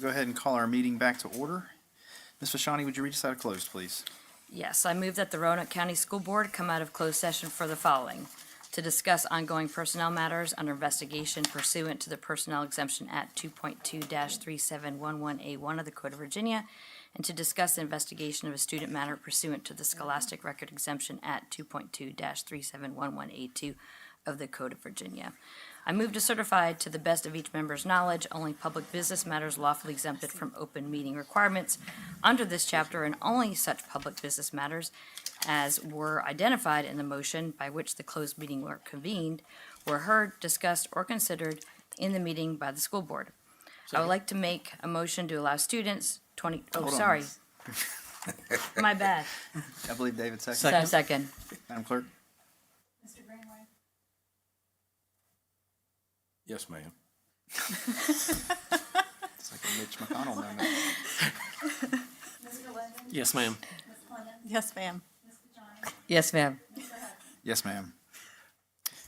we'll go ahead and call our meeting back to order. Ms. Vashani, would you read us out of closed, please? Yes, I move that the Roanoke County School Board come out of closed session for the following: to discuss ongoing personnel matters under investigation pursuant to the Personnel Exemption Act 2.2-3711A1 of the Code of Virginia, and to discuss the investigation of a student matter pursuant to the Scholastic Record Exemption Act 2.2-3711A2 of the Code of Virginia. I move to certify to the best of each member's knowledge only public business matters lawfully exempted from open meeting requirements under this chapter, and only such public business matters as were identified in the motion by which the closed meeting were convened, were heard, discussed, or considered in the meeting by the school board. I would like to make a motion to allow students Hold on. sorry. My bad. I believe David seconded. Second. Madam Clerk? Mr. Greenway? Yes, ma'am. It's like a Mitch McConnell moment. Mr. Linden? Yes, ma'am. Ms. Clemens? Yes, ma'am. Ms. Kajani? Yes, ma'am. Mr. Hudson? Yes, ma'am.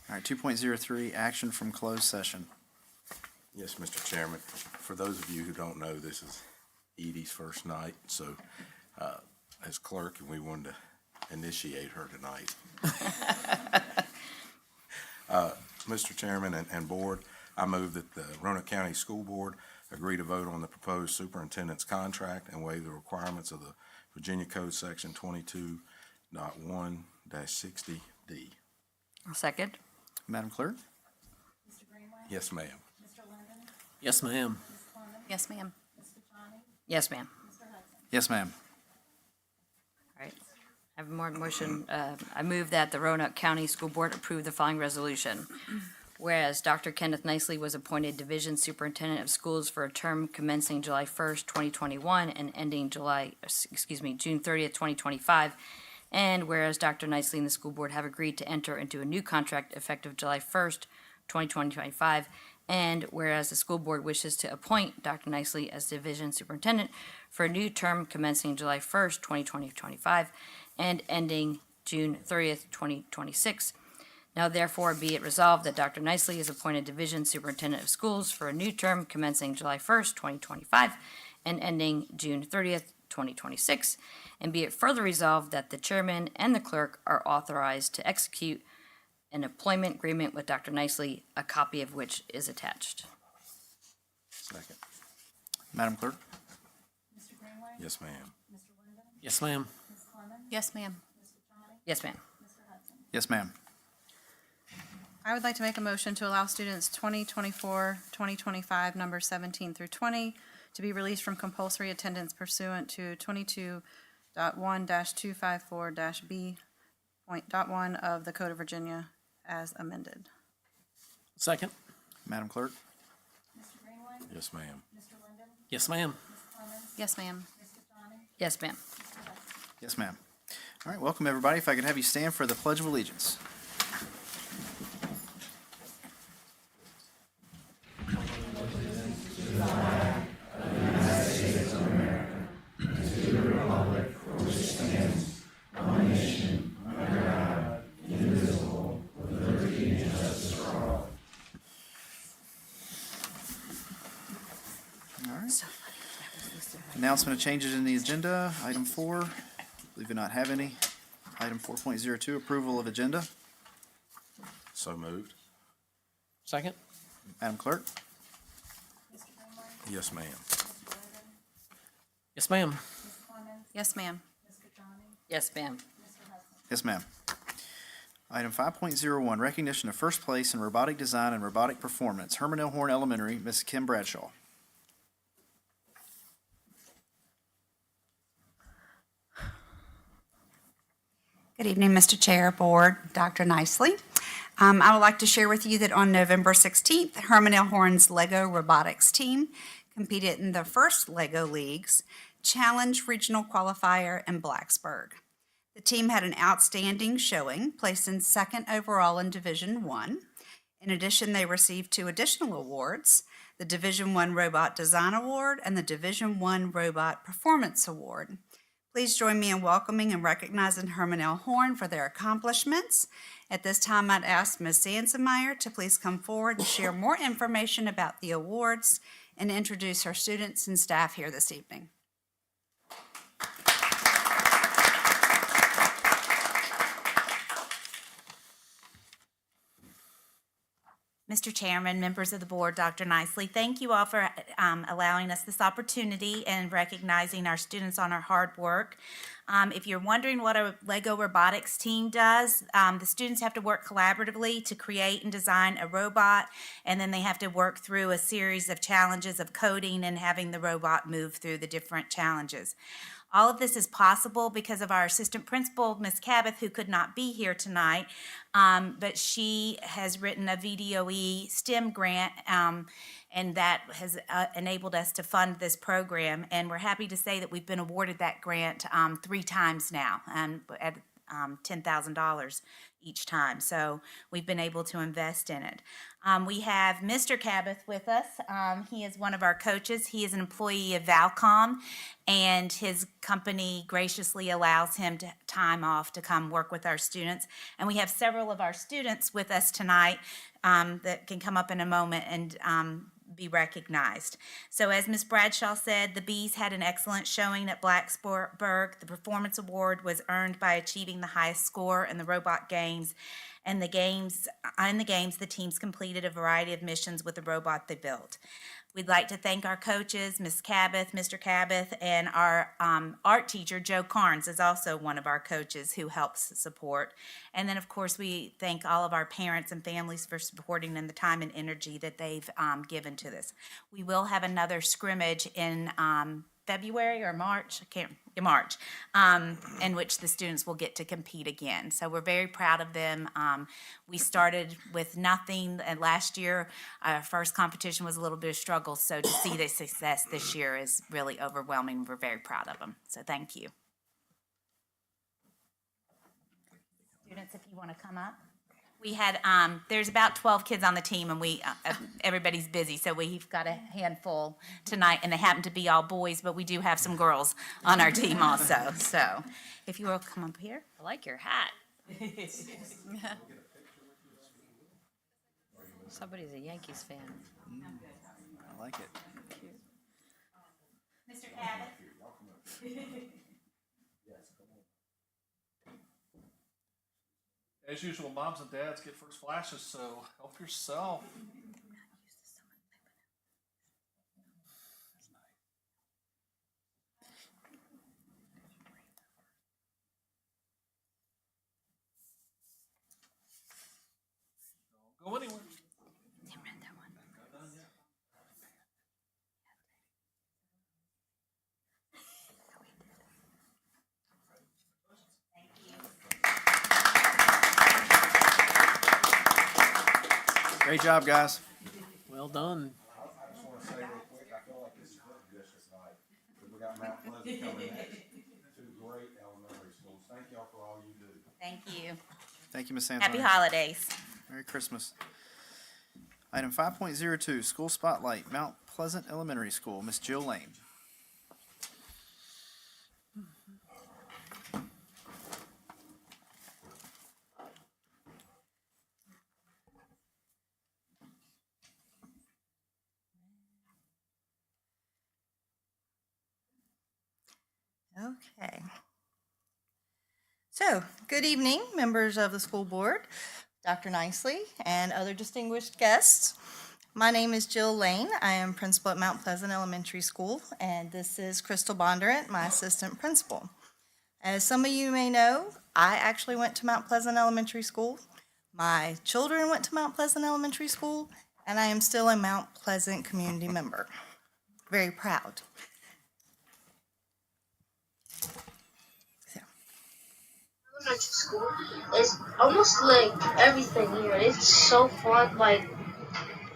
All right, 2.03, action from closed session. Yes, Mr. Chairman. For those of you who don't know, this is Edie's first night, so as clerk, and we wanted to initiate her tonight. Mr. Chairman and Board, I move that the Roanoke County School Board agree to vote on the proposed superintendent's contract and waive the requirements of the Virginia Code Section 22.1-60D. I'll second. Madam Clerk? Mr. Greenway? Yes, ma'am. Mr. Linden? Yes, ma'am. Ms. Clemens? Yes, ma'am. Ms. Kajani? Yes, ma'am. Mr. Hudson? Yes, ma'am. All right. I have more motion. I move that the Roanoke County School Board approve the following resolution. Whereas Dr. Kenneth Nicely was appointed Division Superintendent of Schools for a term commencing July 1st, 2021 and ending June 30th, 2025. And whereas Dr. Nicely and the school board have agreed to enter into a new contract effective July 1st, 2025. And whereas the school board wishes to appoint Dr. Nicely as Division Superintendent for a new term commencing July 1st, 2025 and ending June 30th, 2026. Now therefore be it resolved that Dr. Nicely is appointed Division Superintendent of Schools for a new term commencing July 1st, 2025 and ending June 30th, 2026. And be it further resolved that the chairman and the clerk are authorized to execute an employment agreement with Dr. Nicely, a copy of which is attached. Second. Madam Clerk? Mr. Greenway? Yes, ma'am. Mr. Linden? Yes, ma'am. Ms. Clemens? Yes, ma'am. Ms. Kajani? Yes, ma'am. Mr. Hudson? Yes, ma'am. I would like to make a motion to allow students 2024-2025, numbers 17 through 20, to be released from compulsory attendance pursuant to 22.1-254-B.1 of the Code of Virginia as amended. Second. Madam Clerk? Mr. Greenway? Yes, ma'am. Mr. Linden? Yes, ma'am. Ms. Clemens? Yes, ma'am. Ms. Kajani? Yes, ma'am. Mr. Hudson? Yes, ma'am. All right, welcome, everybody. If I could have you stand for the Pledge of Allegiance. Announcement of changes in the agenda. Item 4, we do not have any. Item 4.02, approval of agenda. So moved. Second. Madam Clerk? Mr. Greenway? Yes, ma'am. Mr. Linden? Yes, ma'am. Ms. Clemens? Yes, ma'am. Ms. Kajani? Yes, ma'am. Mr. Hudson? Yes, ma'am. Item 5.01, recognition of first place in robotic design and robotic performance. Herman L. Horn Elementary, Ms. Kim Bradshaw. Good evening, Mr. Chair, Board, Dr. Nicely. I would like to share with you that on November 16th, Herman L. Horn's Lego robotics team competed in the first Lego Leagues Challenge Regional Qualifier in Blacksburg. The team had an outstanding showing, placed in second overall in Division I. In addition, they received 2 additional awards, the Division I Robot Design Award and the Division I Robot Performance Award. Please join me in welcoming and recognizing Herman L. Horn for their accomplishments. At this time, I'd ask Ms. Sansemeyer to please come forward and share more information about the awards and introduce our students and staff here this evening. Mr. Chairman, members of the board, Dr. Nicely, thank you all for allowing us this opportunity and recognizing our students on our hard work. If you're wondering what a Lego robotics team does, the students have to work collaboratively to create and design a robot, and then they have to work through a series of challenges of coding and having the robot move through the different challenges. All of this is possible because of our assistant principal, Ms. Cabot, who could not be here tonight, but she has written a VDOE STEM grant, and that has enabled us to fund this program. And we're happy to say that we've been awarded that grant 3 times now, at $10,000 each time. So we've been able to invest in it. We have Mr. Cabot with us. He is one of our coaches. He is an employee of Valcom, and his company graciously allows him time off to come work with our students. And we have several of our students with us tonight that can come up in a moment and be recognized. So as Ms. Bradshaw said, the Bees had an excellent showing at Blacksburg. The performance award was earned by achieving the highest score in the robot games. And the games, the teams completed a variety of missions with the robot they built. We'd like to thank our coaches, Ms. Cabot, Mr. Cabot, and our art teacher, Joe Carnes, is also one of our coaches who helps support. And then, of course, we thank all of our parents and families for supporting and the time and energy that they've given to this. We will have another scrimmage in February or March, March, in which the students will get to compete again. So we're very proud of them. We started with nothing, and last year our first competition was a little bit of struggle. So to see the success this year is really overwhelming. We're very proud of them. So thank you. Students, if you want to come up. We had, there's about 12 kids on the team, and everybody's busy, so we've got a handful tonight, and they happen to be all boys, but we do have some girls on our team also. So if you will come up here. I like your hat. Somebody's a Yankees fan. I like it. Mr. Cabot. As usual, moms and dads get first flashes, so help yourself. Don't go anywhere. Great job, guys. Well done. I just want to say real quick, I feel like this is good district tonight, because we got Mount Pleasant coming next, 2 great elementary schools. Thank y'all for all you do. Thank you. Thank you, Ms. Santana. Happy holidays. Merry Christmas. Item 5.02, School Spotlight, Mount Pleasant Elementary School, Miss Jill Lane. Okay. So, good evening, members of the school board, Dr. Nicely, and other distinguished guests. My name is Jill Lane. I am principal at Mount Pleasant Elementary School, and this is Crystal Bondurant, my assistant principal. As some of you may know, I actually went to Mount Pleasant Elementary School. My children went to Mount Pleasant Elementary School, and I am still a Mount Pleasant community member. Very proud. Elementary school is almost like everything here. It's so fun, like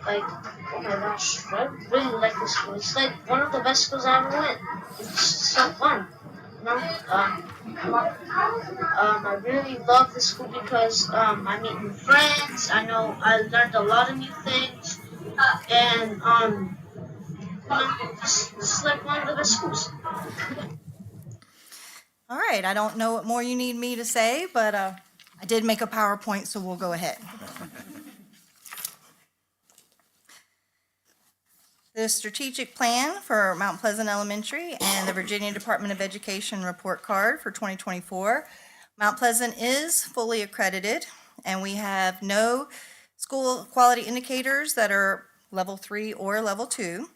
oh my gosh, I really like this school. It's like one of the best schools I ever went. It's so fun, you know. I really love this school because I meet new friends. I learned a lot of new things, and it's like one of the best schools. All right, I don't know what more you need me to say, but I did make a PowerPoint, so we'll go ahead. The strategic plan for Mount Pleasant Elementary and the Virginia Department of Education report card for 2024. Mount Pleasant is fully accredited, and we have no school quality indicators that are level 3 or level 2.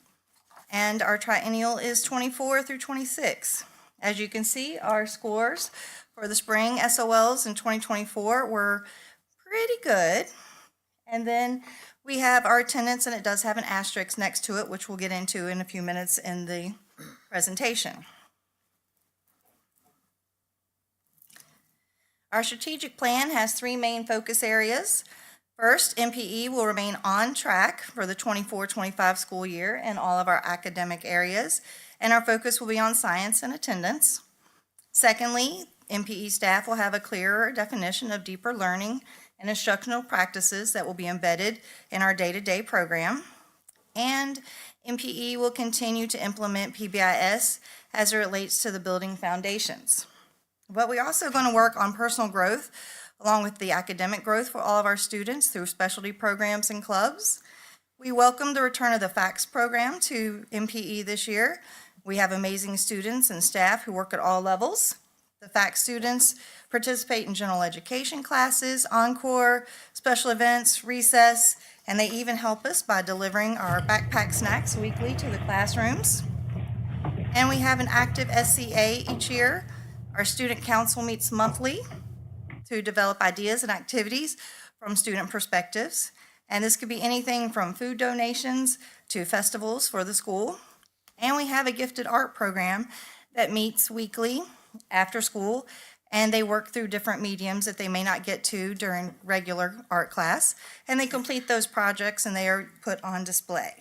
And our triennial is 24 through 26. As you can see, our scores for the spring SOLs in 2024 were pretty good. And then we have our attendance, and it does have an asterisk next to it, which we'll get into in a few minutes in the presentation. Our strategic plan has 3 main focus areas. First, MPE will remain on track for the 24-25 school year in all of our academic areas, and our focus will be on science and attendance. Secondly, MPE staff will have a clearer definition of deeper learning and instructional practices that will be embedded in our day-to-day program. And MPE will continue to implement PBIS as it relates to the building foundations. But we're also going to work on personal growth along with the academic growth for all of our students through specialty programs and clubs. We welcome the return of the FACS program to MPE this year. We have amazing students and staff who work at all levels. The FACS students participate in general education classes, encore, special events, recess, and they even help us by delivering our backpack snacks weekly to the classrooms. And we have an active SCA each year. Our student council meets monthly to develop ideas and activities from student perspectives. And this could be anything from food donations to festivals for the school. And we have a gifted art program that meets weekly after school, and they work through different mediums that they may not get to during regular art class, and they complete those projects and they are put on display.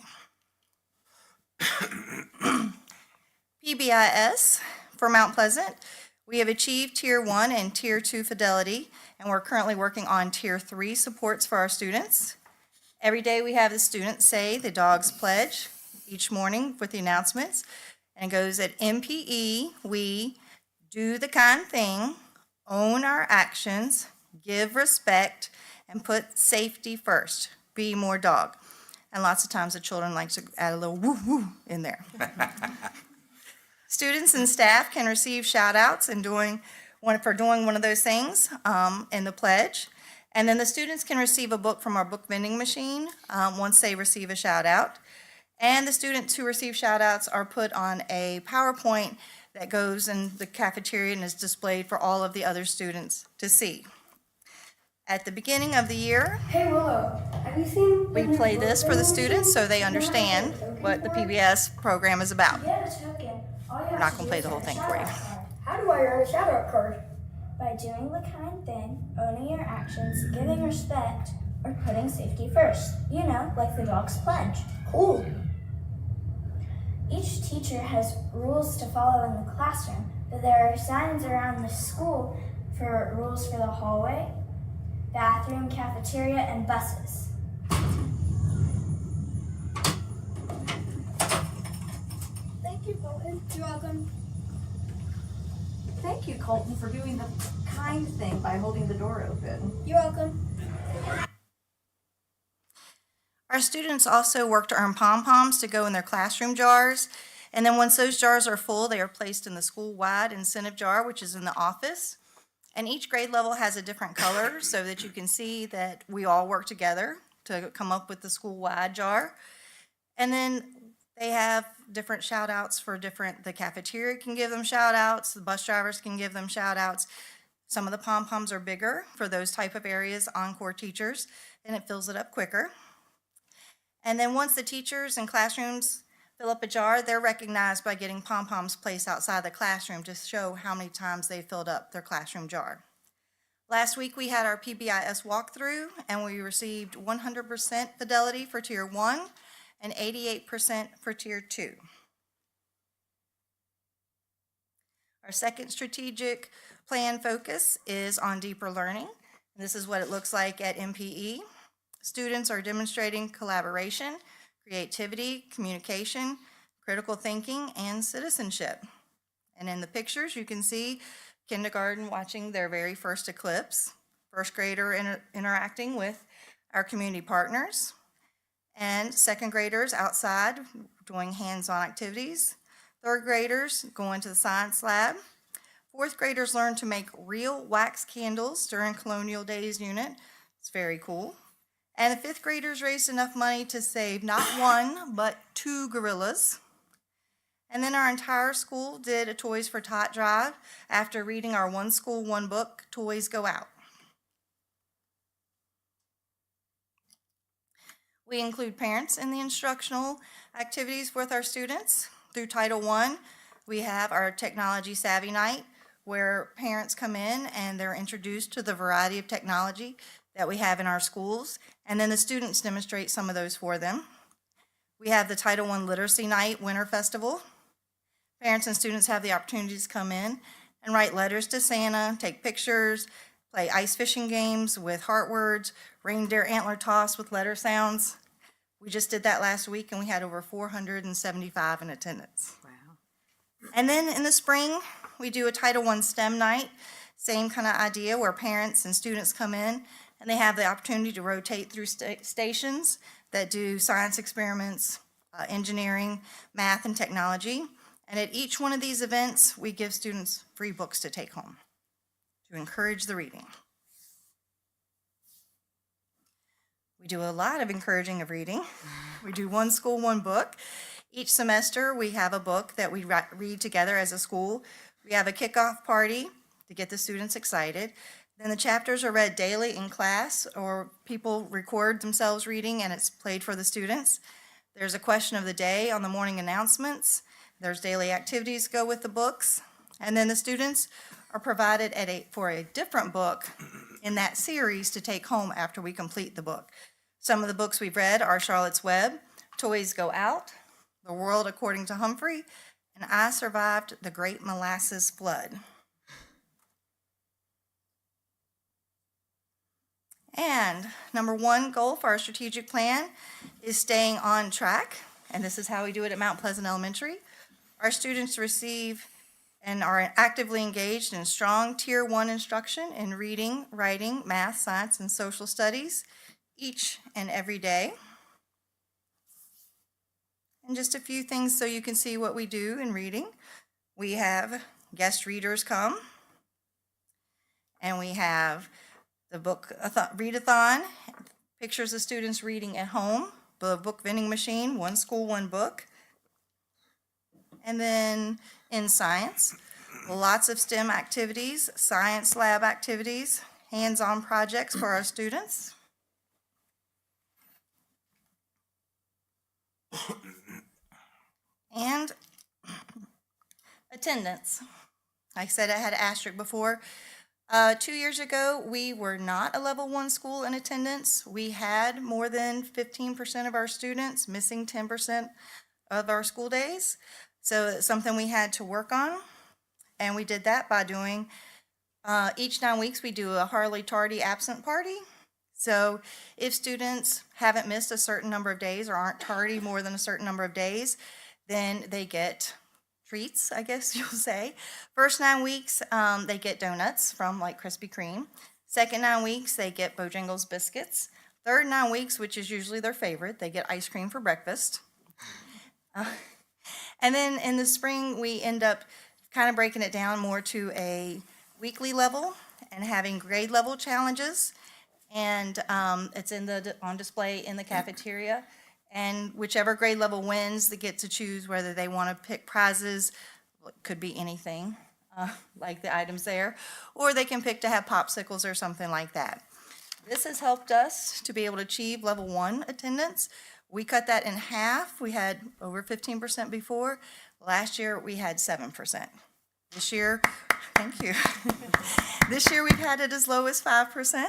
PBIS for Mount Pleasant, we have achieved Tier 1 and Tier 2 fidelity, and we're currently working on Tier 3 supports for our students. Every day we have the students say the Dog's Pledge each morning with the announcements, and it goes at MPE, we do the kind thing, own our actions, give respect, and put safety first. Be more dog. And lots of times the children like to add a little woo-woo in there. Students and staff can receive shout-outs for doing one of those things in the pledge. And then the students can receive a book from our book vending machine once they receive a shout-out. And the students who receive shout-outs are put on a PowerPoint that goes in the cafeteria and is displayed for all of the other students to see. At the beginning of the year, Hey Willow, have you seen? we play this for the students so they understand what the PBS program is about. Yeah, check in. I'm not going to play the whole thing for you. How do I earn a shout-out card? By doing the kind thing, owning your actions, giving respect, or putting safety first. You know, like the Dog's Pledge. Cool. Each teacher has rules to follow in the classroom, but there are signs around the school for rules for the hallway, bathroom, cafeteria, and buses. Thank you, Colton. You're welcome. Thank you, Colton, for doing the kind thing by holding the door open. You're welcome. Our students also work to earn pom-poms to go in their classroom jars. And then once those jars are full, they are placed in the school-wide incentive jar, which is in the office. And each grade level has a different color so that you can see that we all work together to come up with the school-wide jar. And then they have different shout-outs for the cafeteria can give them shout-outs, the bus drivers can give them shout-outs. Some of the pom-poms are bigger for those type of areas, encore teachers, and it fills it up quicker. And then once the teachers and classrooms fill up a jar, they're recognized by getting pom-poms placed outside the classroom to show how many times they filled up their classroom jar. Last week we had our PBIS walkthrough, and we received 100% fidelity for Tier 1 and 88% for Tier 2. Our second strategic plan focus is on deeper learning. This is what it looks like at MPE. Students are demonstrating collaboration, creativity, communication, critical thinking, and citizenship. And in the pictures, you can see kindergarten watching their very first eclipse, first grader interacting with our community partners, and second graders outside doing hands-on activities. Third graders going to the science lab. Fourth graders learn to make real wax candles during Colonial Days unit. It's very cool. And the fifth graders raised enough money to save not one, but 2 gorillas. And then our entire school did a Toys for Tot drive after reading our One School, One Book, Toys Go Out. We include parents in the instructional activities with our students. Through Title I, we have our Technology Savvy Night, where parents come in and they're introduced to the variety of technology that we have in our schools, and then the students demonstrate some of those for them. We have the Title I Literacy Night Winter Festival. Parents and students have the opportunity to come in and write letters to Santa, take pictures, play ice fishing games with heart words, reindeer antler toss with letter sounds. We just did that last week, and we had over 475 in attendance. Wow. And then in the spring, we do a Title I STEM night, same kind of idea where parents and students come in and they have the opportunity to rotate through stations that do science experiments, engineering, math, and technology. And at each one of these events, we give students free books to take home to encourage the reading. We do a lot of encouraging of reading. We do One School, One Book. Each semester, we have a book that we read together as a school. We have a kickoff party to get the students excited. Then the chapters are read daily in class, or people record themselves reading and it's played for the students. There's a question of the day on the morning announcements. There's daily activities go with the books. And then the students are provided for a different book in that series to take home after we complete the book. Some of the books we've read are Charlotte's Web, Toys Go Out, The World According to Humphrey, and I Survived the Great Molasses Flood. And number one goal for our strategic plan is staying on track, and this is how we do it at Mount Pleasant Elementary. Our students receive and are actively engaged in strong Tier 1 instruction in reading, writing, math, science, and social studies each and every day. And just a few things so you can see what we do in reading. We have guest readers come, and we have the book readathon, pictures of students reading at home, the book vending machine, One School, One Book. And then in science, lots of STEM activities, science lab activities, hands-on projects for our students. And attendance. Like I said, I had an asterisk before. 2 years ago, we were not a level 1 school in attendance. We had more than 15% of our students missing 10% of our school days. So it's something we had to work on. And we did that by doing, each 9 weeks, we do a Harley Tardy absent party. So if students haven't missed a certain number of days or aren't tardy more than a certain number of days, then they get treats, I guess you'll say. First 9 weeks, they get donuts from like Krispy Kreme. Second 9 weeks, they get Bojangles biscuits. Third 9 weeks, which is usually their favorite, they get ice cream for breakfast. And then in the spring, we end up kind of breaking it down more to a weekly level and having grade level challenges. And it's on display in the cafeteria. And whichever grade level wins, they get to choose whether they want to pick prizes. It could be anything, like the items there, or they can pick to have popsicles or something like that. This has helped us to be able to achieve level 1 attendance. We cut that in half. We had over 15% before. Last year, we had 7%. This year, thank you. This year, we've had it as low as 5%.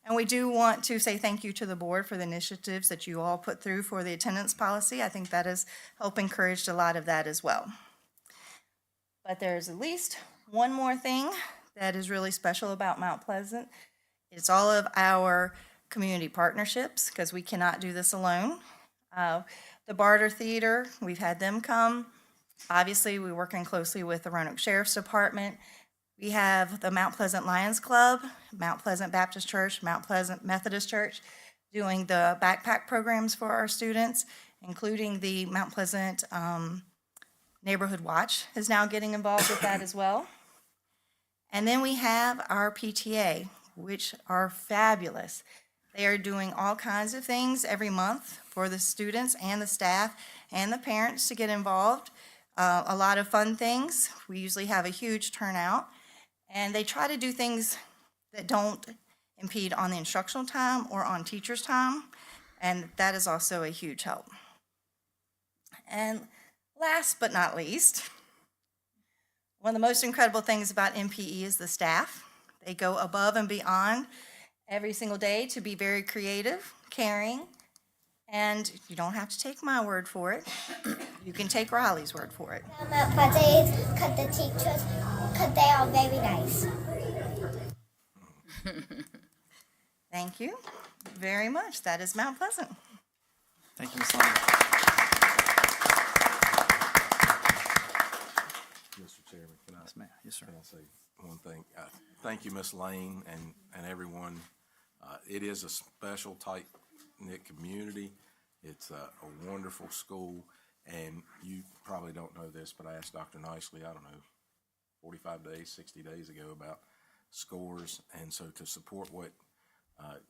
And we do want to say thank you to the board for the initiatives that you all put through for the attendance policy. I think that has helped encourage a lot of that as well. But there's at least one more thing that is really special about Mount Pleasant. It's all of our community partnerships, because we cannot do this alone. The Barter Theater, we've had them come. Obviously, we're working closely with the Roanoke Sheriff's Department. We have the Mount Pleasant Lions Club, Mount Pleasant Baptist Church, Mount Pleasant Methodist Church. doing the backpack programs for our students, including the Mount Pleasant Neighborhood Watch is now getting involved with that as well. And then we have our PTA, which are fabulous. They are doing all kinds of things every month for the students and the staff and the parents to get involved. A lot of fun things. We usually have a huge turnout. And they try to do things that don't impede on the instructional time or on teachers' time. And that is also a huge help. And last but not least, one of the most incredible things about MPE is the staff. They go above and beyond every single day to be very creative, caring, and you don't have to take my word for it. You can take Riley's word for it. But the teachers, because they are very nice. Thank you very much. That is Mount Pleasant. Thank you, Ms. Lane. Mr. Chairman, can I? Yes, ma'am. Yes, sir. Can I say one thing? Thank you, Ms. Lane, and everyone. It is a special, tight-knit community. It's a wonderful school, and you probably don't know this, but I asked Dr. Nicely, I don't know, 45 days, 60 days ago about scores, and so to support what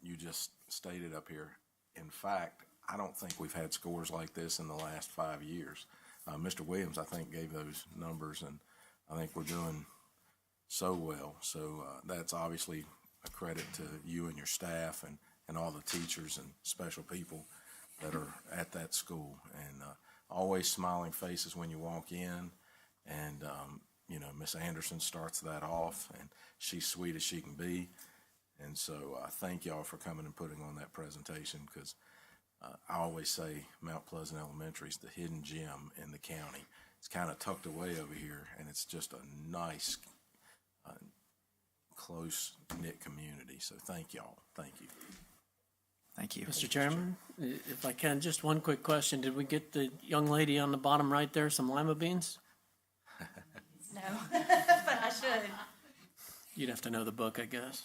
you just stated up here, in fact, I don't think we've had scores like this in the last 5 years. Mr. Williams, I think, gave those numbers, and I think we're doing so well. So that's obviously a credit to you and your staff and all the teachers and special people that are at that school. And always smiling faces when you walk in. And, you know, Miss Anderson starts that off, and she's sweet as she can be. And so thank y'all for coming and putting on that presentation, because I always say Mount Pleasant Elementary is the hidden gem in the county. It's kind of tucked away over here, and it's just a nice, close-knit community. So thank y'all. Thank you. Thank you. Mr. Chairman, if I can, just one quick question. Did we get the young lady on the bottom right there some lima beans? No, but I should. You'd have to know the book, I guess.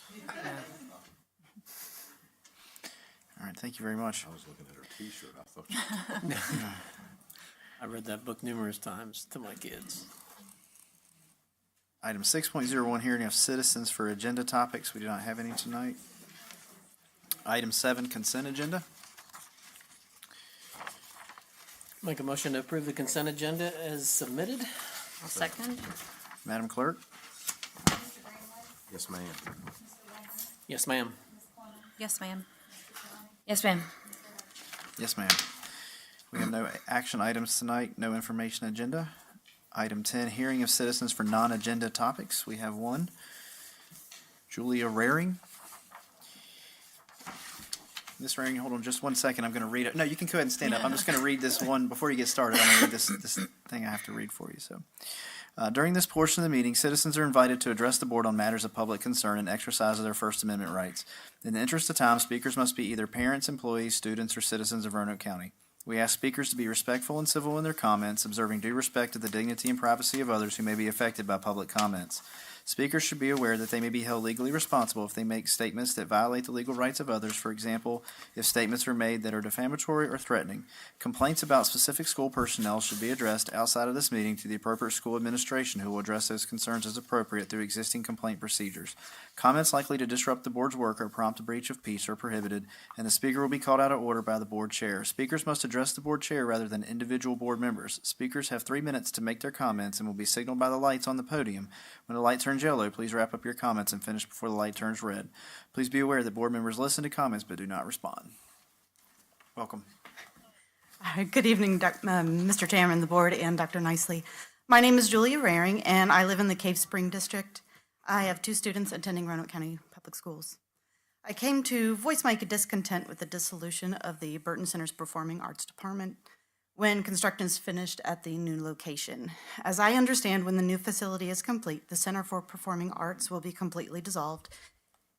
All right, thank you very much. I was looking at her T-shirt. I thought I read that book numerous times to my kids. Item 6.01, hearing of citizens for agenda topics. We do not have any tonight. Item 7, consent agenda. Make a motion to approve the consent agenda as submitted. I'll second. Madam Clerk? yes, ma'am. Yes, ma'am. Yes, ma'am. Yes, ma'am. Yes, ma'am. We have no action items tonight, no information agenda. Item 10, hearing of citizens for non-agenda topics. We have one. Julia Raring. Ms. Raring, hold on just 1 second. I'm going to read it. No, you can go ahead and stand up. I'm just going to read this one before you get started. I'm going to read this thing I have to read for you. So, during this portion of the meeting, citizens are invited to address the board on matters of public concern and exercise of their First Amendment rights. In the interest of time, speakers must be either parents, employees, students, or citizens of Roanoke County. We ask speakers to be respectful and civil in their comments, observing due respect to the dignity and privacy of others who may be affected by public comments. Speakers should be aware that they may be held legally responsible if they make statements that violate the legal rights of others. For example, if statements are made that are defamatory or threatening. Complaints about specific school personnel should be addressed outside of this meeting to the appropriate school administration, who will address those concerns as appropriate through existing complaint procedures. Comments likely to disrupt the board's work or prompt a breach of peace are prohibited, and the speaker will be called out of order by the board chair. Speakers must address the board chair rather than individual board members. Speakers have 3 minutes to make their comments and will be signaled by the lights on the podium. When the light turns yellow, please wrap up your comments and finish before the light turns red. Please be aware that board members listen to comments but do not respond. Welcome. Good evening, Mr. Chairman, the board, and Dr. Nicely. My name is Julia Raring, and I live in the Cave Spring District. I have 2 students attending Roanoke County Public Schools. I came to voice my discontent with the dissolution of the Burton Center's Performing Arts Department when construction is finished at the new location. As I understand, when the new facility is complete, the Center for Performing Arts will be completely dissolved,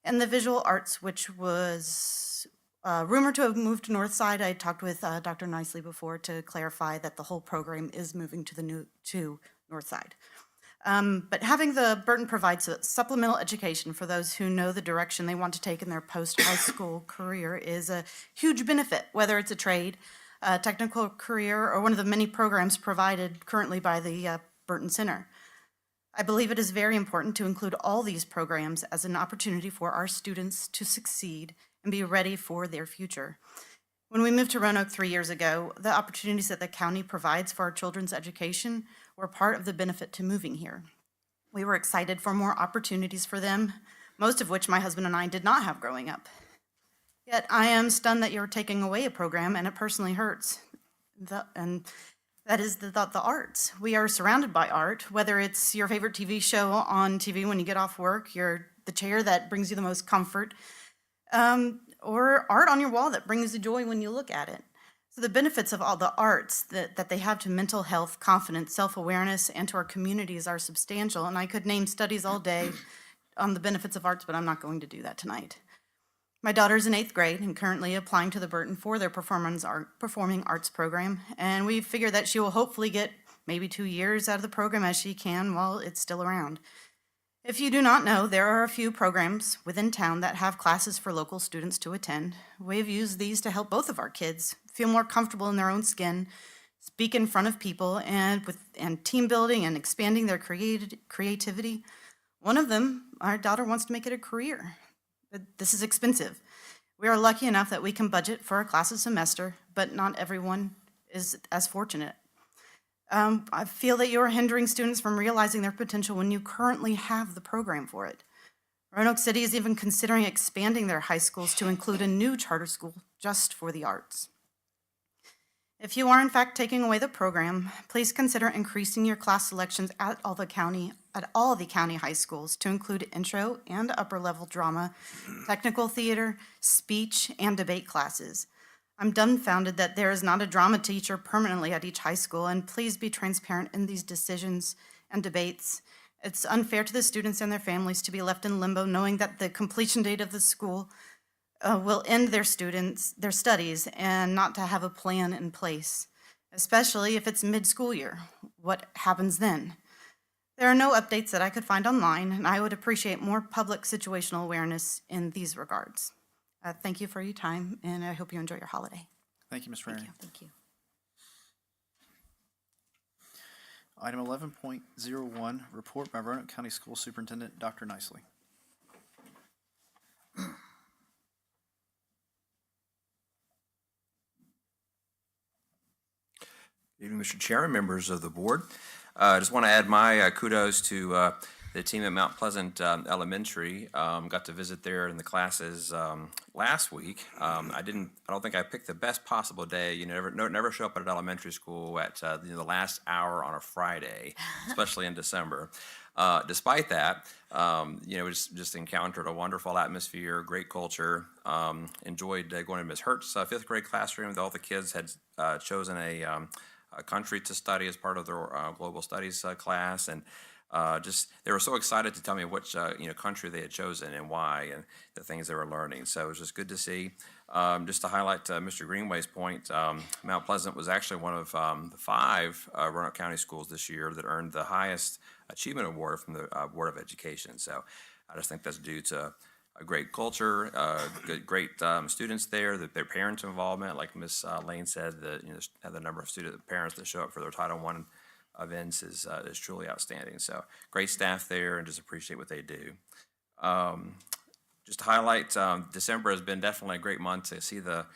and the visual arts, which was rumored to have moved to Northside. I talked with Dr. Nicely before to clarify that the whole program is moving to Northside. But having the Burton provides a supplemental education for those who know the direction they want to take in their post-high school career is a huge benefit, whether it's a trade, a technical career, or one of the many programs provided currently by the Burton Center. I believe it is very important to include all these programs as an opportunity for our students to succeed and be ready for their future. When we moved to Roanoke 3 years ago, the opportunities that the county provides for our children's education were part of the benefit to moving here. We were excited for more opportunities for them, most of which my husband and I did not have growing up. Yet I am stunned that you're taking away a program, and it personally hurts. And that is the arts. We are surrounded by art, whether it's your favorite TV show on TV when you get off work, the chair that brings you the most comfort, or art on your wall that brings you joy when you look at it. So the benefits of all the arts that they have to mental health, confidence, self-awareness, and to our communities are substantial, and I could name studies all day on the benefits of arts, but I'm not going to do that tonight. My daughter's in 8th grade and currently applying to the Burton for their performing arts program, and we figure that she will hopefully get maybe 2 years out of the program as she can while it's still around. If you do not know, there are a few programs within town that have classes for local students to attend. We have used these to help both of our kids feel more comfortable in their own skin, speak in front of people, and team building and expanding their creativity. One of them, our daughter wants to make it a career. But this is expensive. We are lucky enough that we can budget for a class a semester, but not everyone is as fortunate. I feel that you are hindering students from realizing their potential when you currently have the program for it. Roanoke City is even considering expanding their high schools to include a new charter school just for the arts. If you are in fact taking away the program, please consider increasing your class selections at all the county high schools to include intro and upper level drama, technical theater, speech, and debate classes. I'm dumbfounded that there is not a drama teacher permanently at each high school, and please be transparent in these decisions and debates. It's unfair to the students and their families to be left in limbo knowing that the completion date of the school will end their studies and not to have a plan in place, especially if it's mid-school year. What happens then? There are no updates that I could find online, and I would appreciate more public situational awareness in these regards. Thank you for your time, and I hope you enjoy your holiday. Thank you, Ms. Rarian. Thank you. Item 11.01, report by Roanoke County School Superintendent Dr. Nicely. Good evening, Mr. Chair and members of the board. I just want to add my kudos to the team at Mount Pleasant Elementary. Got to visit there in the classes last week. I don't think I picked the best possible day. You never show up at an elementary school at the last hour on a Friday, especially in December. Despite that, we just encountered a wonderful atmosphere, great culture. Enjoyed going to Ms. Hurt's 5th grade classroom. All the kids had chosen a country to study as part of their global studies class, and they were so excited to tell me which country they had chosen and why, and the things they were learning. So it was just good to see. Just to highlight Mr. Greenway's point, Mount Pleasant was actually one of the 5 Roanoke County schools this year that earned the highest achievement award from the Board of Education. So I just think that's due to a great culture, great students there, their parents' involvement, like Ms. Lane said, the number of parents that show up for their Title I events is truly outstanding. So great staff there, and just appreciate what they do. Just to highlight, December has been definitely a great month to see the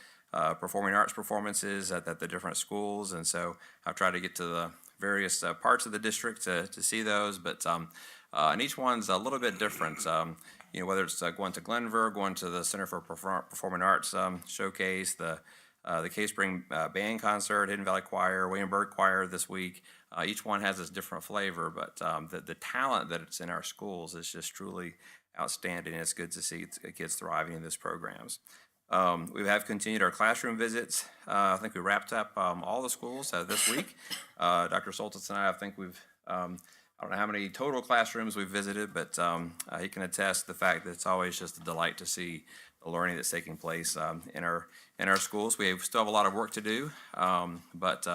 performing arts performances at the different schools, and so I've tried to get to the various parts of the district to see those, but and each one's a little bit different. Whether it's going to Glenver, going to the Center for Performing Arts showcase, the Cave Spring Band Concert, Hidden Valley Choir, William Byrd Choir this week. Each one has this different flavor, but the talent that it's in our schools is just truly outstanding. It's good to see kids thriving in these programs. We have continued our classroom visits. I think we wrapped up all the schools this week. Dr. Soltis and I think we've I don't know how many total classrooms we've visited, but he can attest to the fact that it's always just a delight to see the learning that's taking place in our schools. We still have a lot of work to do, but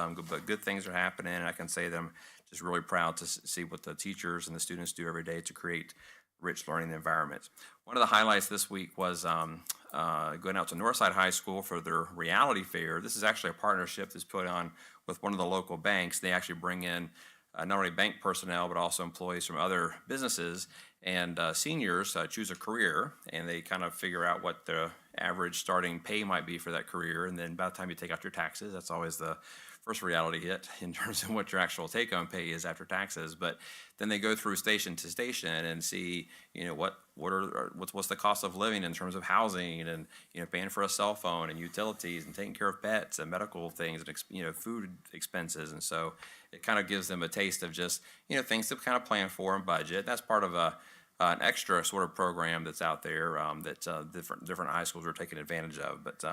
good things are happening, and I can say that I'm just really proud to see what the teachers and the students do every day to create rich learning environments. One of the highlights this week was going out to Northside High School for their reality fair. This is actually a partnership that's put on with one of the local banks. They actually bring in not only bank personnel, but also employees from other businesses, and seniors choose a career, and they kind of figure out what the average starting pay might be for that career, and then by the time you take out your taxes, that's always the first reality hit in terms of what your actual take-home pay is after taxes. But then they go through station to station and see, what's the cost of living in terms of housing, and paying for a cell phone and utilities and taking care of pets and medical things and food expenses. And so it kind of gives them a taste of just things to kind of plan for and budget. That's part of an extra sort of program that's out there that different high schools are taking advantage of. But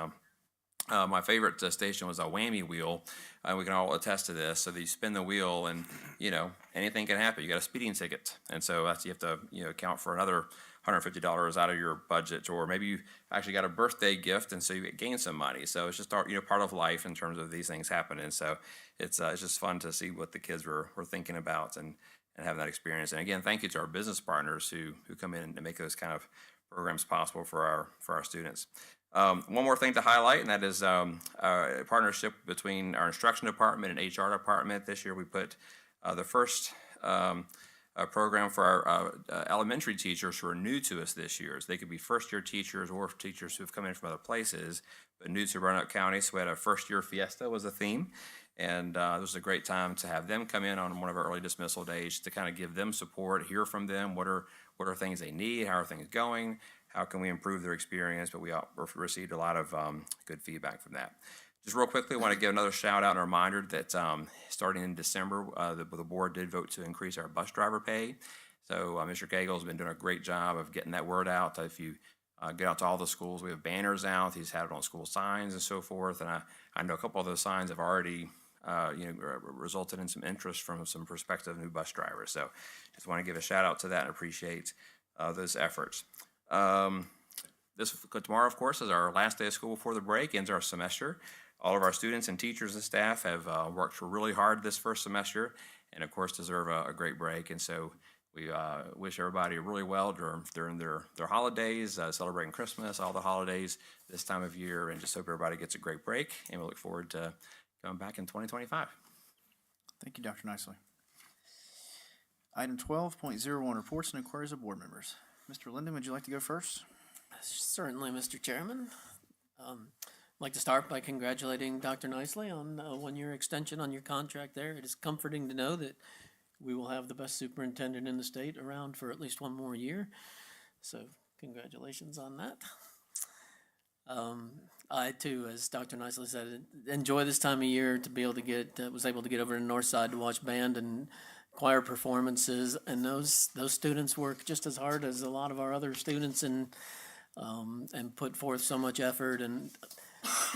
my favorite station was a whammy wheel. We can all attest to this. So that you spin the wheel, and anything can happen. You got a speeding ticket, and so you have to account for another $150 out of your budget, or maybe you actually got a birthday gift, and so you gain some money. So it's just part of life in terms of these things happening. So it's just fun to see what the kids were thinking about and having that experience. And again, thank you to our business partners who come in and make those kind of programs possible for our students. One more thing to highlight, and that is a partnership between our instruction department and HR department. This year we put the first program for our elementary teachers who are new to us this year. So they could be first-year teachers or teachers who have come in from other places, but new to Roanoke County. So we had a first-year fiesta was a theme. And it was a great time to have them come in on one of our early dismissal days to kind of give them support, hear from them, what are things they need, how are things going, how can we improve their experience. But we received a lot of good feedback from that. Just real quickly, I want to give another shout out and reminder that starting in December, the board did vote to increase our bus driver pay. So Mr. Cagle has been doing a great job of getting that word out. If you get out to all the schools, we have banners out. He's had it on school signs and so forth. And I know a couple of those signs have already resulted in some interest from some prospective new bus drivers. So just want to give a shout out to that and appreciate those efforts. Tomorrow, of course, is our last day of school before the break, ends our semester. All of our students and teachers and staff have worked really hard this first semester, and of course deserve a great break. And so we wish everybody really well during their holidays, celebrating Christmas, all the holidays this time of year, and just hope everybody gets a great break, and we look forward to coming back in 2025. Thank you, Dr. Nicely. Item 12.01, reports and inquiries of board members. Mr. Linden, would you like to go first? Certainly, Mr. Chairman. I'd like to start by congratulating Dr. Nicely on a one-year extension on your contract there. It is comforting to know that we will have the best superintendent in the state around for at least one more year. So congratulations on that. I too, as Dr. Nicely said, enjoy this time of year to be able to was able to get over to the north side to watch band and choir performances, and those students work just as hard as a lot of our other students and put forth so much effort. And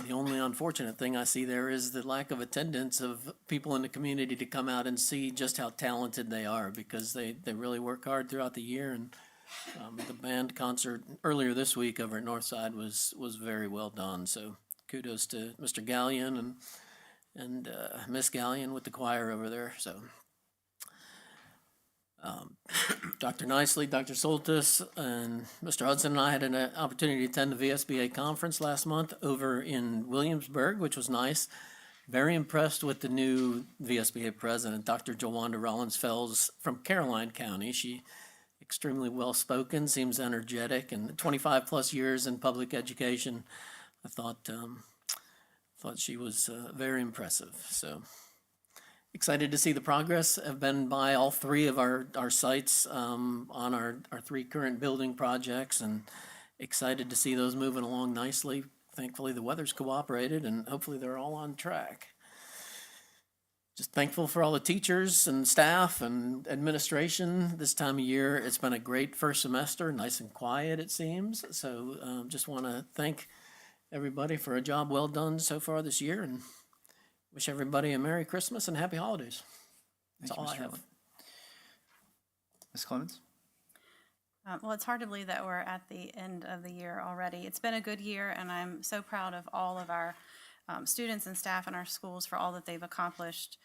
the only unfortunate thing I see there is the lack of attendance of people in the community to come out and see just how talented they are, because they really work hard throughout the year. And the band concert earlier this week over at Northside was very well done. So kudos to Mr. Gallion and Miss Gallion with the choir over there. So Dr. Nicely, Dr. Soltis, and Mr. Hudson and I had an opportunity to attend the VSBA conference last month over in Williamsburg, which was nice. Very impressed with the new VSBA president, Dr. Jawanda Rollins-Fells from Caroline County. She extremely well-spoken, seems energetic, and 25 plus years in public education. I thought she was very impressive. So excited to see the progress. I've been by all three of our sites on our three current building projects, and excited to see those moving along nicely. Thankfully, the weather's cooperated, and hopefully they're all on track. Just thankful for all the teachers and staff and administration this time of year. It's been a great first semester, nice and quiet it seems. So just want to thank everybody for a job well done so far this year, and wish everybody a Merry Christmas and Happy Holidays. That's all I have. Ms. Clemens? Well, it's hard to believe that we're at the end of the year already. It's been a good year, and I'm so proud of all of our students and staff in our schools for all that they've accomplished.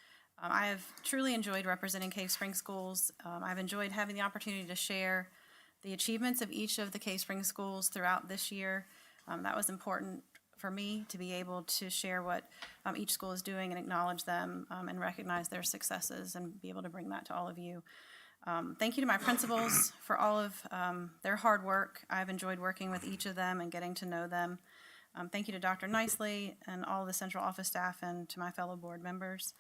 I have truly enjoyed representing Cave Spring schools. I've enjoyed having the opportunity to share the achievements of each of the Cave Spring schools throughout this year. That was important for me to be able to share what each school is doing and acknowledge them and recognize their successes and be able to bring that to all of you. Thank you to my principals for all of their hard work. I've enjoyed working with each of them and getting to know them. Thank you to Dr. Nicely and all the central office staff and to my fellow board members.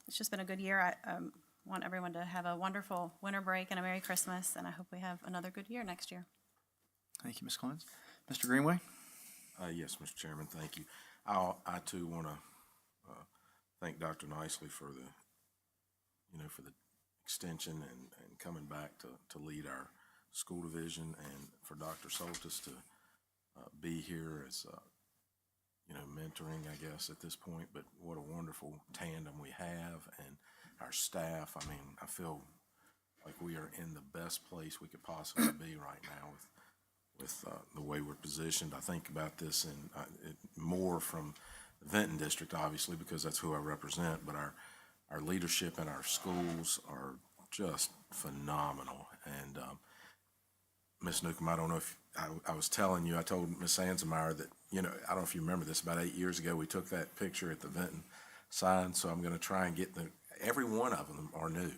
It's just been a good year. I want everyone to have a wonderful winter break and a Merry Christmas, and I hope we have another good year next year. Thank you, Ms. Clemens. Mr. Greenway? Yes, Mr. Chairman, thank you. I too want to thank Dr. Nicely for for the extension and coming back to lead our school division, and for Dr. Soltis to be here as mentoring, I guess, at this point. But what a wonderful tandem we have, and our staff. I mean, I feel like we are in the best place we could possibly be right now with the way we're positioned. I think about this and more from the Vinton District, obviously, because that's who I represent, but our leadership in our schools are just phenomenal. And Ms. Newcomb, I don't know if I was telling you, I told Ms. Sansemeyer that, I don't know if you remember this, about 8 years ago, we took that picture at the Vinton sign, so I'm going to try and get every one of them are new.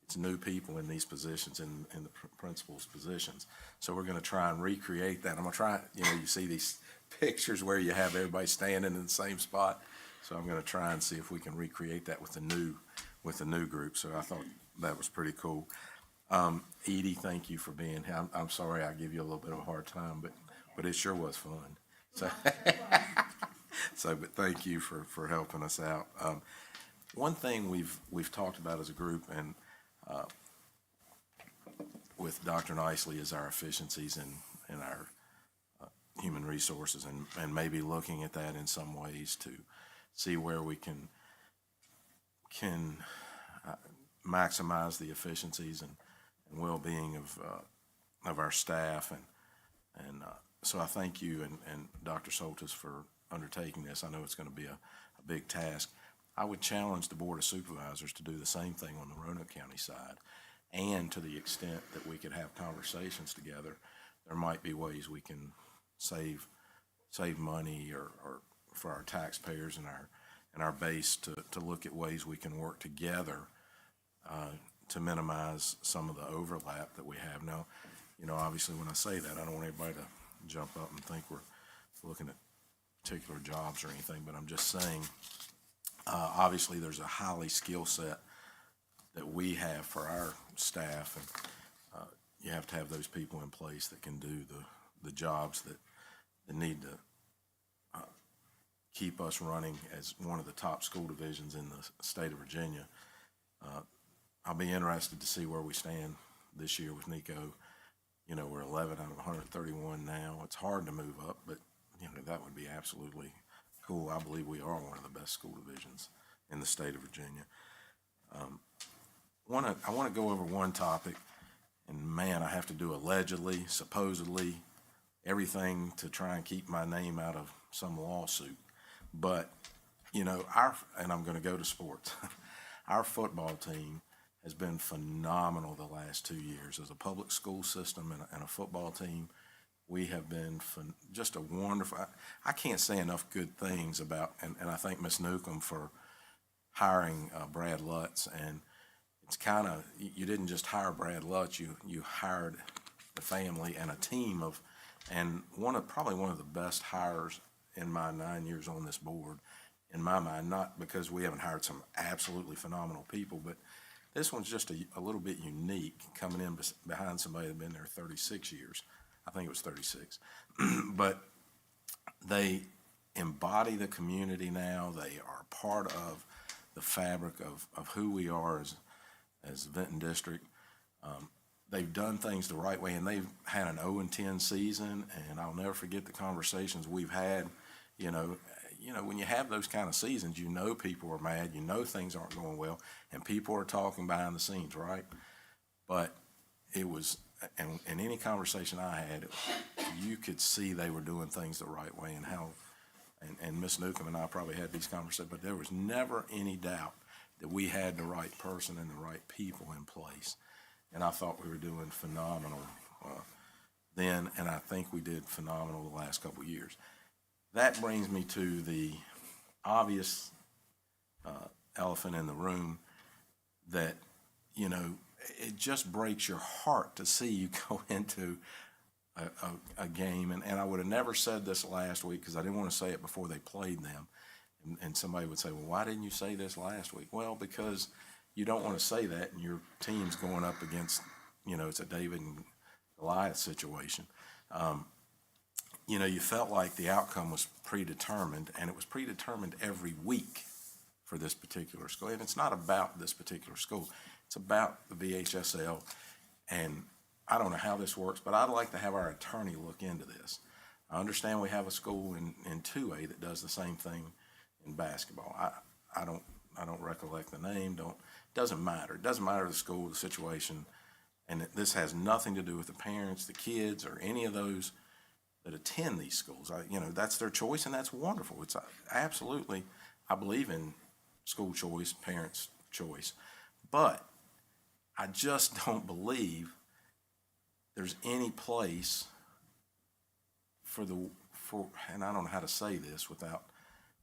It's new people in these positions, in the principal's positions. So we're going to try and recreate that. I'm going to try, you see these pictures where you have everybody standing in the same spot. So I'm going to try and see if we can recreate that with the new group. So I thought that was pretty cool. Edie, thank you for being here. I'm sorry I give you a little bit of a hard time, but it sure was fun. So, but thank you for helping us out. One thing we've talked about as a group and with Dr. Nicely is our efficiencies in our human resources, and maybe looking at that in some ways to see where we can maximize the efficiencies and well-being of our staff, and so I thank you and Dr. Soltis for undertaking this. I know it's going to be a big task. I would challenge the Board of Supervisors to do the same thing on the Roanoke County side, and to the extent that we could have conversations together, there might be ways we can save money or for our taxpayers and our base to look at ways we can work together to minimize some of the overlap that we have. Now, obviously when I say that, I don't want everybody to jump up and think we're looking at particular jobs or anything, but I'm just saying, obviously there's a highly skill set that we have for our staff, and you have to have those people in place that can do the jobs that need to keep us running as one of the top school divisions in the state of Virginia. I'll be interested to see where we stand this year with Nico. We're 11 out of 131 now. It's hard to move up, but that would be absolutely cool. I believe we are one of the best school divisions in the state of Virginia. I want to go over one topic, and man, I have to do allegedly, supposedly, everything to try and keep my name out of some lawsuit. But, and I'm going to go to sports. Our football team has been phenomenal the last 2 years. As a public school system and a football team, we have been just a wonderful, I can't say enough good things about, and I thank Ms. Newcomb for hiring Brad Lutz. And it's kind of, you didn't just hire Brad Lutz, you hired the family and a team of, and probably one of the best hires in my 9 years on this board, in my mind, not because we haven't hired some absolutely phenomenal people, but this one's just a little bit unique, coming in behind somebody that's been there 36 years. I think it was 36. But they embody the community now. They are part of the fabric of who we are as Vinton District. They've done things the right way, and they've had an 0-10 season, and I'll never forget the conversations we've had. When you have those kind of seasons, people are mad, things aren't going well, and people are talking behind the scenes, right? But it was and in any conversation I had, you could see they were doing things the right way and how, and Ms. Newcomb and I probably had these conversations, but there was never any doubt that we had the right person and the right people in place. And I thought we were doing phenomenal then, and I think we did phenomenal the last couple of years. That brings me to the obvious elephant in the room that, you know, it just breaks your heart to see you go into a game. And I would have never said this last week because I didn't want to say it before they played them. And somebody would say, well, why didn't you say this last week? Well, because you don't want to say that and your team's going up against, you know, it's a David and Goliath situation. You know, you felt like the outcome was predetermined, and it was predetermined every week for this particular school. And it's not about this particular school. It's about the VHSL. And I don't know how this works, but I'd like to have our attorney look into this. I understand we have a school in 2A that does the same thing in basketball. I don't recollect the name. Doesn't matter. It doesn't matter the school, the situation. And this has nothing to do with the parents, the kids, or any of those that attend these schools. You know, that's their choice, and that's wonderful. It's absolutely, I believe in school choice, parents' choice. But I just don't believe there's any place for and I don't know how to say this without,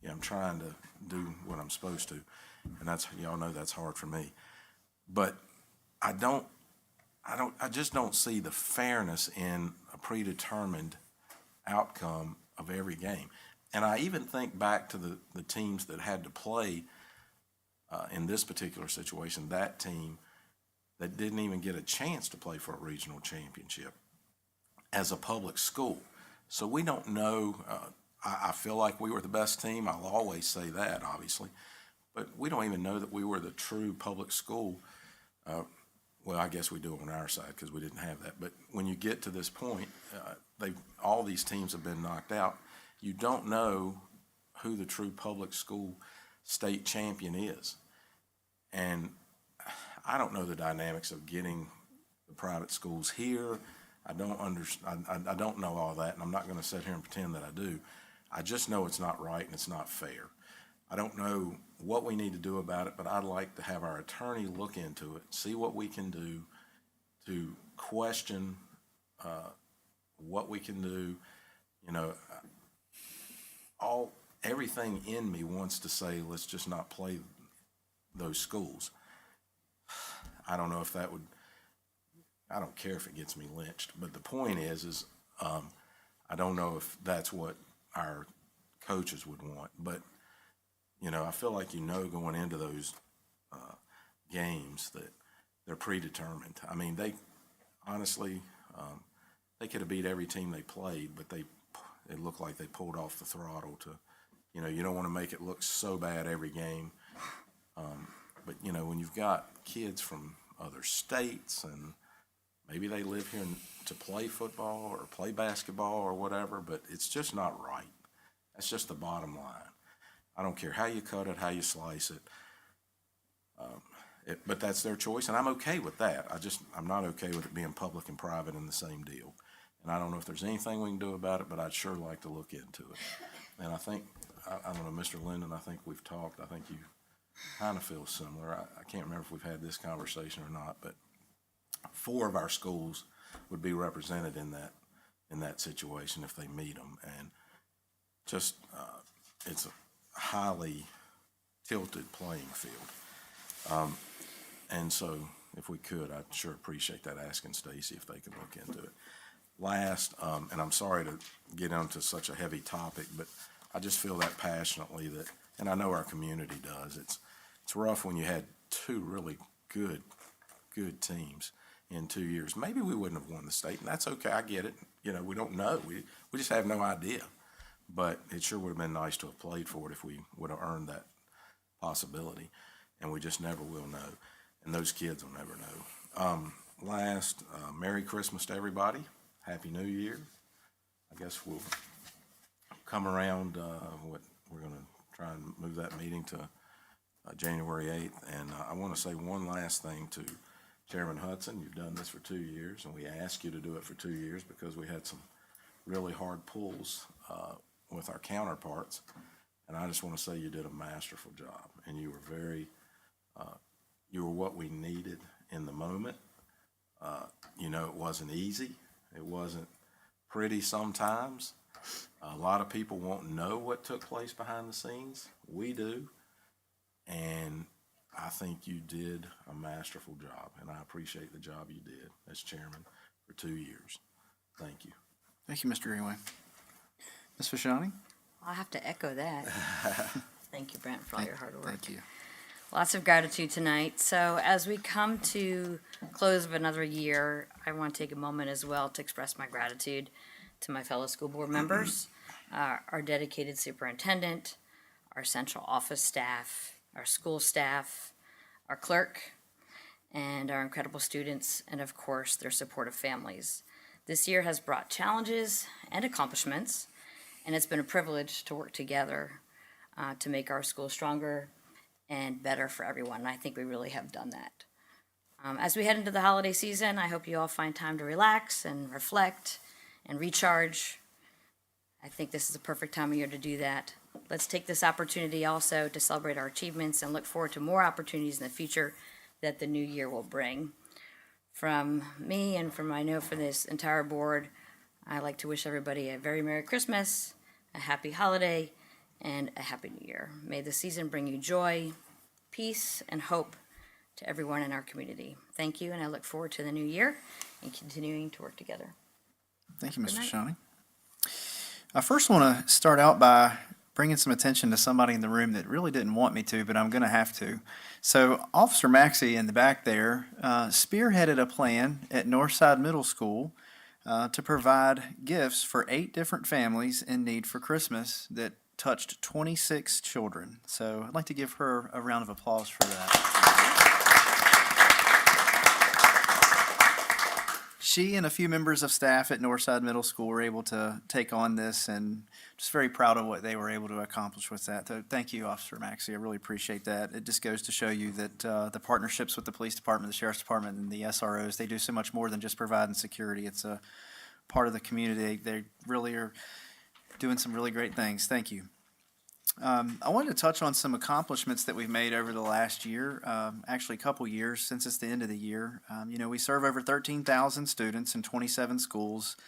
you know, I'm trying to do what I'm supposed to, and that's, y'all know that's hard for me. But I just don't see the fairness in a predetermined outcome of every game. And I even think back to the teams that had to play in this particular situation, that team that didn't even get a chance to play for a regional championship as a public school. So we don't know. I feel like we were the best team. I'll always say that, obviously. But we don't even know that we were the true public school. Well, I guess we do on our side because we didn't have that. But when you get to this point, all these teams have been knocked out. You don't know who the true public school state champion is. And I don't know the dynamics of getting the private schools here. I don't know all that, and I'm not going to sit here and pretend that I do. I just know it's not right and it's not fair. I don't know what we need to do about it, but I'd like to have our attorney look into it, see what we can do to question what we can do. You know, everything in me wants to say, let's just not play those schools. I don't know if that would, I don't care if it gets me lynched, but the point is I don't know if that's what our coaches would want, but you know, I feel like, you know, going into those games that they're predetermined. I mean, they honestly, they could have beat every team they played, but it looked like they pulled off the throttle to, you know, you don't want to make it look so bad every game. But, you know, when you've got kids from other states and maybe they live here to play football or play basketball or whatever, but it's just not right. That's just the bottom line. I don't care how you cut it, how you slice it. But that's their choice, and I'm okay with that. I'm not okay with it being public and private in the same deal. And I don't know if there's anything we can do about it, but I'd sure like to look into it. And I think, I don't know, Mr. Linden, I think we've talked. I think you kind of feel similar. I can't remember if we've had this conversation or not, but 4 of our schools would be represented in that situation if they meet them. And just, it's a highly tilted playing field. And so if we could, I'd sure appreciate that, asking Stacy if they could look into it. Last, and I'm sorry to get onto such a heavy topic, but I just feel that passionately that, and I know our community does, it's rough when you had 2 really good teams in 2 years. Maybe we wouldn't have won the state, and that's okay, I get it. You know, we don't know. We just have no idea. But it sure would have been nice to have played for it if we would have earned that possibility, and we just never will know, and those kids will never know. Last, Merry Christmas to everybody. Happy New Year. I guess we'll come around, we're going to try and move that meeting to January 8th, and I want to say one last thing to Chairman Hudson, you've done this for 2 years, and we asked you to do it for 2 years because we had some really hard pulls with our counterparts. And I just want to say you did a masterful job, and you were you were what we needed in the moment. It wasn't easy. It wasn't pretty sometimes. A lot of people won't know what took place behind the scenes. We do. And I think you did a masterful job, and I appreciate the job you did as chairman for 2 years. Thank you. Thank you, Mr. Greenway. Ms. Fashani? I'll have to echo that. Thank you, Brent, for all your hard work. Thank you. Lots of gratitude tonight. So as we come to close of another year, I want to take a moment as well to express my gratitude to my fellow school board members, our dedicated superintendent, our central office staff, our school staff, our clerk, and our incredible students, and of course, their supportive families. This year has brought challenges and accomplishments, and it's been a privilege to work together to make our school stronger and better for everyone, and I think we really have done that. As we head into the holiday season, I hope you all find time to relax and reflect and recharge. I think this is the perfect time of year to do that. Let's take this opportunity also to celebrate our achievements and look forward to more opportunities in the future that the new year will bring. From me and I know for this entire board, I'd like to wish everybody a very Merry Christmas, a happy holiday, and a happy new year. May the season bring you joy, peace, and hope to everyone in our community. Thank you, and I look forward to the new year and continuing to work together. Thank you, Ms. Good night. Fashani. I first want to start out by bringing some attention to somebody in the room that really didn't want me to, but I'm going to have to. So Officer Maxey in the back there spearheaded a plan at Northside Middle School to provide gifts for 8 different families in need for Christmas that touched 26 children. So I'd like to give her a round of applause for that. She and a few members of staff at Northside Middle School were able to take on this, and just very proud of what they were able to accomplish with that. So thank you, Officer Maxey. I really appreciate that. It just goes to show you that the partnerships with the police department, the sheriff's department, and the SROs, they do so much more than just providing security. It's a part of the community. They really are doing some really great things. Thank you. I wanted to touch on some accomplishments that we've made over the last year, actually a couple years since it's the end of the year. We serve over 13,000 students in 27 schools.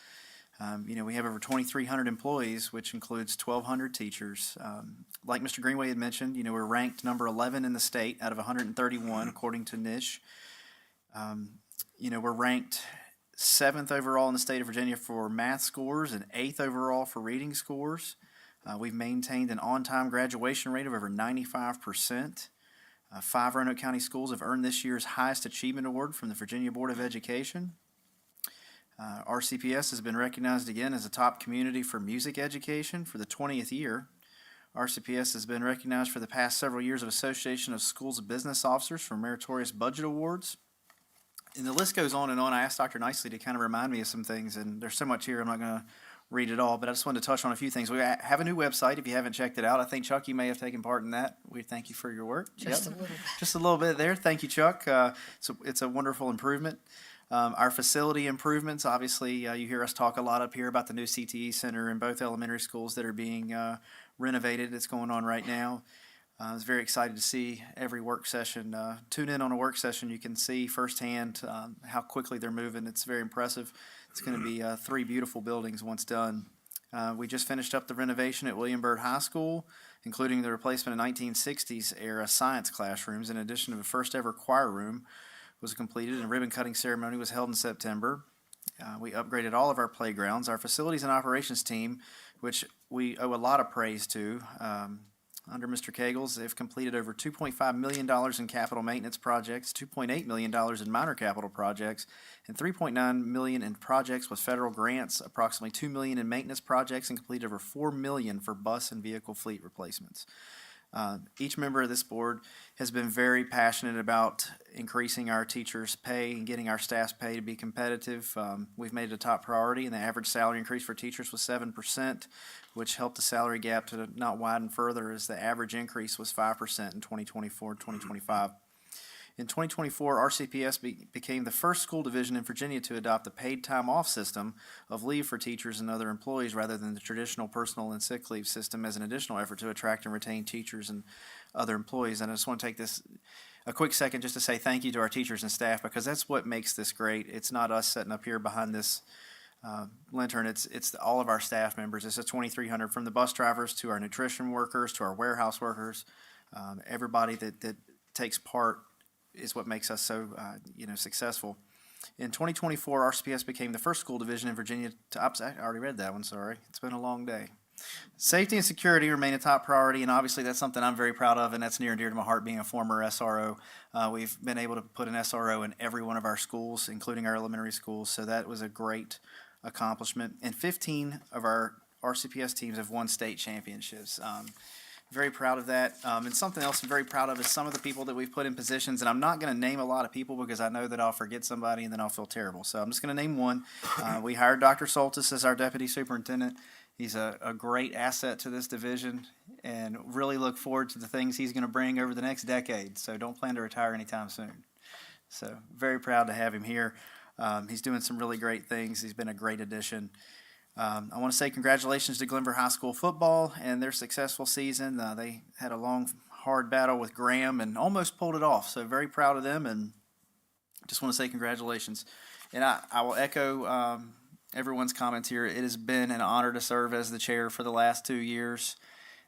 We have over 2,300 employees, which includes 1,200 teachers. Like Mr. Greenway had mentioned, we're ranked number 11 in the state out of 131, according to NISH. We're ranked 7th overall in the state of Virginia for math scores and 8th overall for reading scores. We've maintained an on-time graduation rate of over 95%. 5 Roanoke County schools have earned this year's highest achievement award from the Virginia Board of Education. RCPS has been recognized again as a top community for music education for the 20th year. RCPS has been recognized for the past several years of Association of Schools of Business Officers for Meritorious Budget Awards. And the list goes on and on. I asked Dr. Nicely to kind of remind me of some things, and there's so much here, I'm not going to read it all, but I just wanted to touch on a few things. We have a new website if you haven't checked it out. I think, Chuck, you may have taken part in that. We thank you for your work. Just a little bit. Just a little bit there. Thank you, Chuck. It's a wonderful improvement. Our facility improvements, obviously, you hear us talk a lot up here about the new CTE center in both elementary schools that are being renovated. It's going on right now. I was very excited to see every work session. Tune in on a work session. You can see firsthand how quickly they're moving. It's very impressive. It's going to be 3 beautiful buildings once done. We just finished up the renovation at William Byrd High School, including the replacement of 1960s era science classrooms. In addition to the first ever choir room was completed, and a ribbon cutting ceremony was held in September. We upgraded all of our playgrounds. Our facilities and operations team, which we owe a lot of praise to, under Mr. Kegels, they've completed over $2.5 million in capital maintenance projects, $2.8 million in minor capital projects, and $3.9 million in projects with federal grants, approximately $2 million in maintenance projects, and completed over $4 million for bus and vehicle fleet replacements. Each member of this board has been very passionate about increasing our teachers' pay and getting our staff's pay to be competitive. We've made it a top priority, and the average salary increase for teachers was 7%, which helped the salary gap to not widen further, as the average increase was 5% in 2024-2025. In 2024, RCPS became the first school division in Virginia to adopt a paid time off system of leave for teachers and other employees rather than the traditional personal and sick leave system as an additional effort to attract and retain teachers and other employees. And I just want to take a quick second just to say thank you to our teachers and staff, because that's what makes this great. It's not us sitting up here behind this lantern. It's all of our staff members. It's a 2,300 from the bus drivers to our nutrition workers to our warehouse workers. Everybody that takes part is what makes us so successful. In 2024, RCPS became the first school division in Virginia to I already read that one, sorry. It's been a long day. Safety and security remain a top priority, and obviously that's something I'm very proud of, and that's near and dear to my heart being a former SRO. We've been able to put an SRO in every one of our schools, including our elementary schools, so that was a great accomplishment. And 15 of our RCPS teams have won state championships. Very proud of that. And something else I'm very proud of is some of the people that we've put in positions, and I'm not going to name a lot of people because I know that I'll forget somebody and then I'll feel terrible. So I'm just going to name one. We hired Dr. Soltis as our deputy superintendent. He's a great asset to this division and really look forward to the things he's going to bring over the next decade. So don't plan to retire anytime soon. So very proud to have him here. He's doing some really great things. He's been a great addition. I want to say congratulations to Glenver High School football and their successful season. They had a long, hard battle with Graham and almost pulled it off. So very proud of them, and just want to say congratulations. And I will echo everyone's comments here. It has been an honor to serve as the chair for the last 2 years,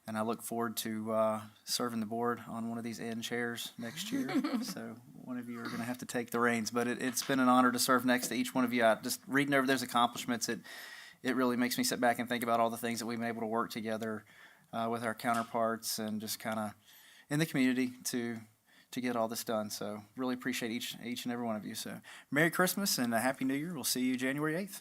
and I look forward to serving the board on one of these end chairs next year. So one of you are going to have to take the reins, but it's been an honor to serve next to each one of you. Just reading over those accomplishments, it really makes me sit back and think about all the things that we've been able to work together with our counterparts and just kind of in the community to get all this done. So really appreciate each and every one of you. So Merry Christmas and a Happy New Year. We'll see you January 8th.